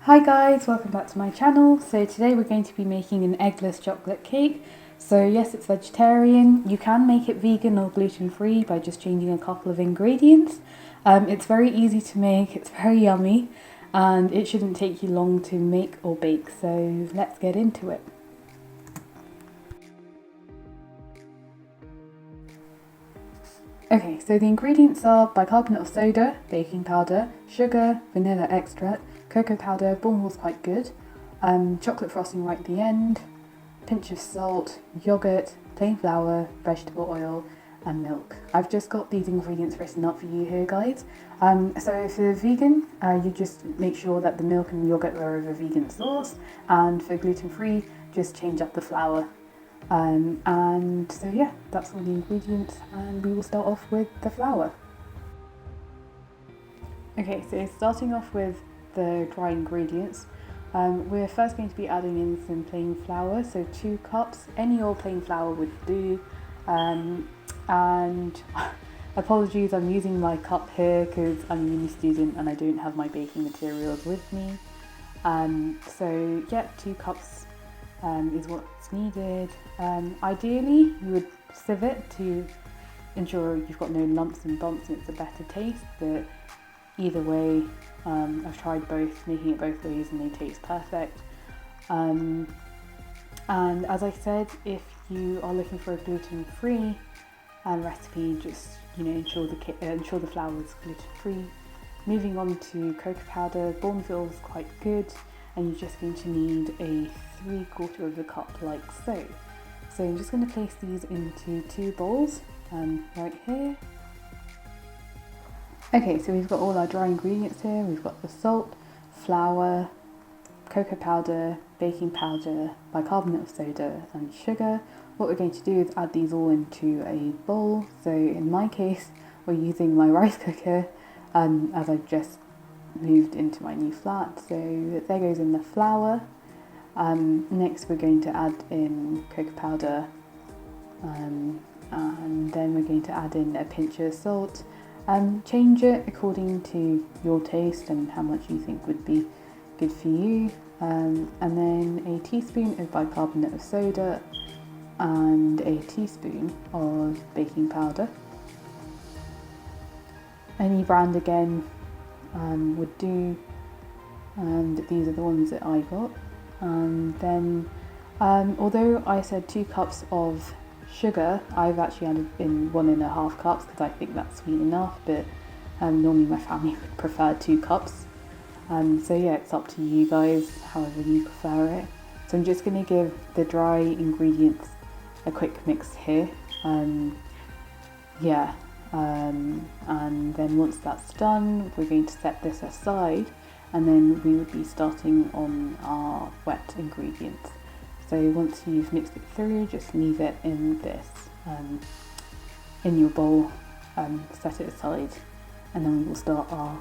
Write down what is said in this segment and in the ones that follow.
Hi guys, welcome back to my channel. So today we're going to be making an eggless chocolate cake. So yes, it's vegetarian. You can make it vegan or gluten-free by just changing a couple of ingredients. It's very easy to make, it's very yummy, and it shouldn't take you long to make or bake. So let's get into it. Okay, so the ingredients are bicarbonate of soda, baking powder, sugar, vanilla extract, cocoa powder, Bournemouth's quite good, chocolate frosting right at the end, pinch of salt, yogurt, plain flour, vegetable oil, and milk. I've just got these ingredients written up for you here, guys. So if you're vegan, you just make sure that the milk and yogurt are of a vegan source, and for gluten-free, just change up the flour. And so yeah, that's all the ingredients, and we will start off with the flour. Okay, so starting off with the dry ingredients, we're first going to be adding in some plain flour, so 2 cups, any old plain flour would do. And apologies, I'm using my cup here because I'm a uni student and I don't have my baking materials with me. So yeah, 2 cups is what's needed. Ideally, you would sieve it to ensure you've got no lumps and bumps and it's a better taste, but either way, I've tried both, making it both ways, and they taste perfect. And as I said, if you are looking for a gluten-free recipe, just ensure the flour is gluten-free. Moving on to cocoa powder, Bourneville is quite good, and you're just going to need a 3/4 of a cup like so. So I'm just going to place these into 2 bowls right here. Okay, so we've got all our dry ingredients here. We've got the salt, flour, cocoa powder, baking powder, bicarbonate of soda, and sugar. What we're going to do is add these all into a bowl. So in my case, we're using my rice cooker as I've just moved into my new flat. So there goes in the flour. Next we're going to add in cocoa powder, and then we're going to add in a pinch of salt. Change it according to your taste and how much you think would be good for you. And then a teaspoon of bicarbonate of soda and a teaspoon of baking powder. Any brand again would do, and these are the ones that I got. And then although I said 2 cups of sugar, I've actually added in 1.5 cups because I think that's sweet enough, but normally my family would prefer 2 cups. So yeah, it's up to you guys, however you prefer it. So I'm just going to give the dry ingredients a quick mix here. And then once that's done, we're going to set this aside, and then we would be starting on our wet ingredients. So once you've mixed it through, just leave it in this, in your bowl, set it aside, and then we will start our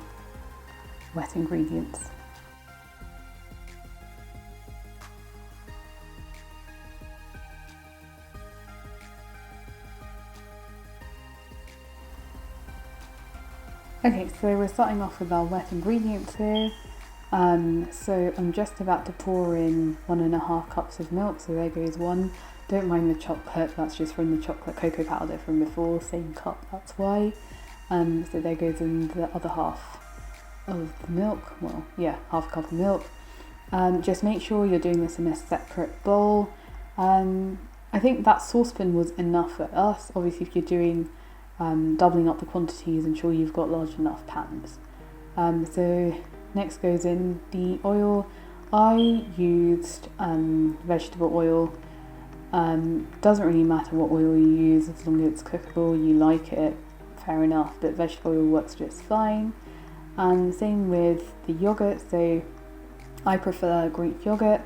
wet ingredients. Okay, so we're starting off with our wet ingredients here. So I'm just about to pour in 1.5 cups of milk, so there goes 1. Don't mind the chocolate, that's just from the chocolate cocoa powder from before, same cup, that's why. So there goes in the other half of the milk, well yeah, half a cup of milk. Just make sure you're doing this in a separate bowl. I think that saucepan was enough for us. Obviously if you're doing doubling up the quantities, ensure you've got large enough pans. So next goes in the oil. I used vegetable oil. Doesn't really matter what oil you use, as long as it's cookable, you like it, fair enough, but vegetable oil works just fine. And same with the yogurt, so I prefer Greek yogurt.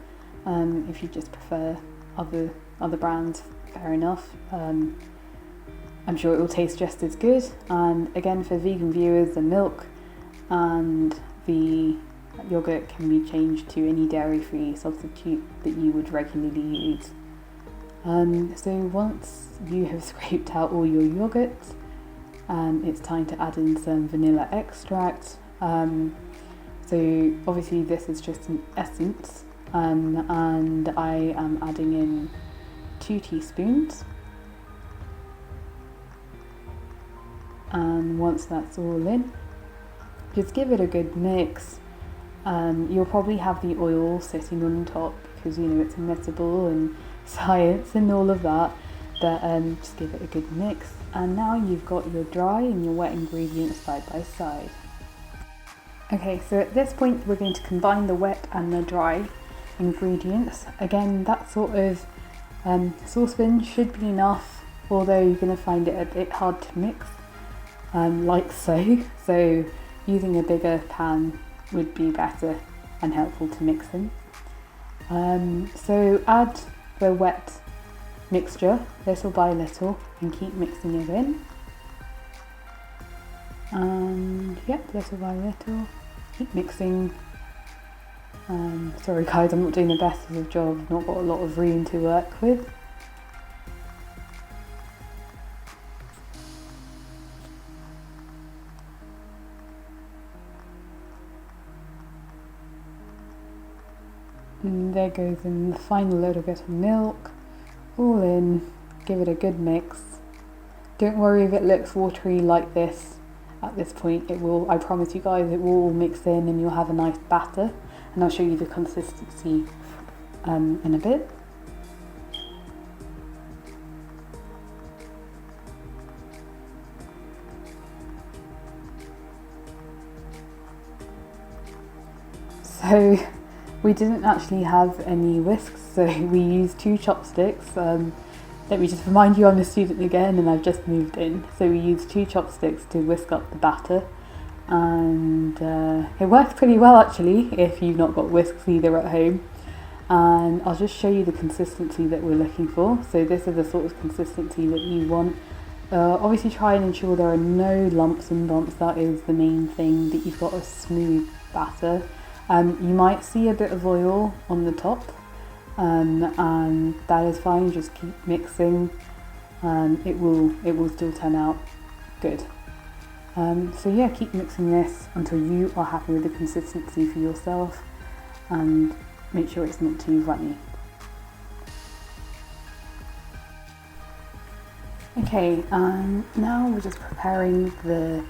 If you just prefer other brands, fair enough. I'm sure it will taste just as good. And again, for vegan viewers, the milk and the yogurt can be changed to any dairy-free substitute that you would regularly use. So once you have scraped out all your yogurt, it's time to add in some vanilla extract. So obviously this is just an essence, and I am adding in 2 teaspoons. And once that's all in, just give it a good mix. You'll probably have the oil sitting on top because it's immersible and science and all of that, but just give it a good mix. And now you've got your dry and your wet ingredients side by side. Okay, so at this point we're going to combine the wet and the dry ingredients. Again, that sort of saucepan should be enough, although you're going to find it a bit hard to mix, like so. So using a bigger pan would be better and helpful to mix in. So add the wet mixture little by little and keep mixing it in. And yep, little by little, keep mixing. Sorry guys, I'm not doing the best of a job, I've not got a lot of room to work with. And there goes in the final little bit of milk, all in, give it a good mix. Don't worry if it looks watery like this at this point, it will, I promise you guys, it will all mix in and you'll have a nice batter, and I'll show you the consistency in a bit. So we didn't actually have any whisks, so we used 2 chopsticks. Let me just remind you, I'm a student again and I've just moved in. So we used 2 chopsticks to whisk up the batter, and it works pretty well actually if you've not got whisks either at home. And I'll just show you the consistency that we're looking for. So this is the sort of consistency that you want. Obviously try and ensure there are no lumps and bumps, that is the main thing, that you've got a smooth batter. You might see a bit of oil on the top, and that is fine, just keep mixing, it will still turn out good. So yeah, keep mixing this until you are happy with the consistency for yourself, and make sure it's not too runny. Okay, now we're just preparing the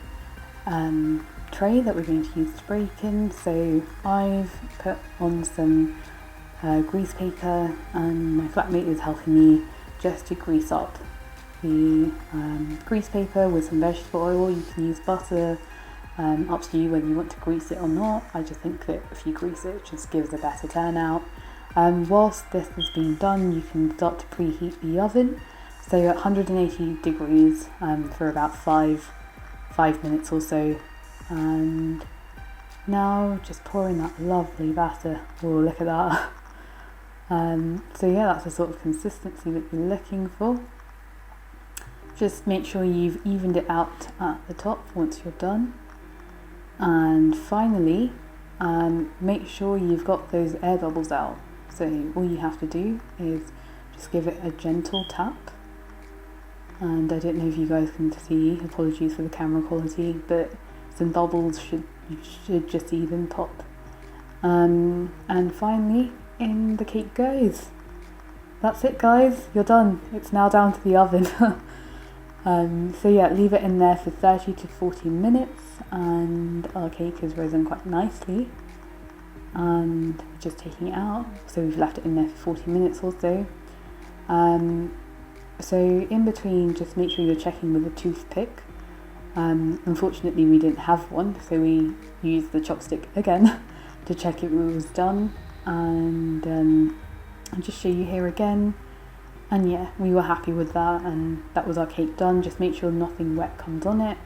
tray that we're going to use to bake in. So I've put on some grease paper, and my flatmate is helping me just to grease up the grease paper with some vegetable oil. You can use butter, up to you whether you want to grease it or not. I just think that if you grease it, it just gives a better turnout. Whilst this is being done, you can start to preheat the oven, so at 180 degrees for about 5 minutes or so. And now just pour in that lovely batter. Oh, look at that. So yeah, that's the sort of consistency that you're looking for. Just make sure you've evened it out at the top once you're done. And finally, make sure you've got those air bubbles out. So all you have to do is just give it a gentle tap. And I don't know if you guys can see, apologies for the camera quality, but some bubbles you should just see them pop. And finally, in the cake goes. That's it guys, you're done. It's now down to the oven. So yeah, leave it in there for 30 to 40 minutes and our cake has risen quite nicely. And just taking it out, so we've left it in there for 40 minutes or so. So in between, just make sure you're checking with a toothpick. Unfortunately we didn't have one, so we used the chopstick again to check if it was done. And I'll just show you here again. And yeah, we were happy with that, and that was our cake done. Just make sure nothing wet comes on it.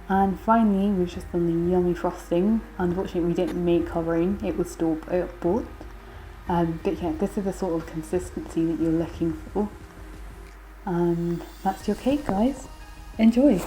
And finally, we've just done the yummy frosting. Unfortunately, we didn't make covering, it was store bought. But yeah, this is the sort of consistency that you're looking for. And that's your cake, guys. Enjoy!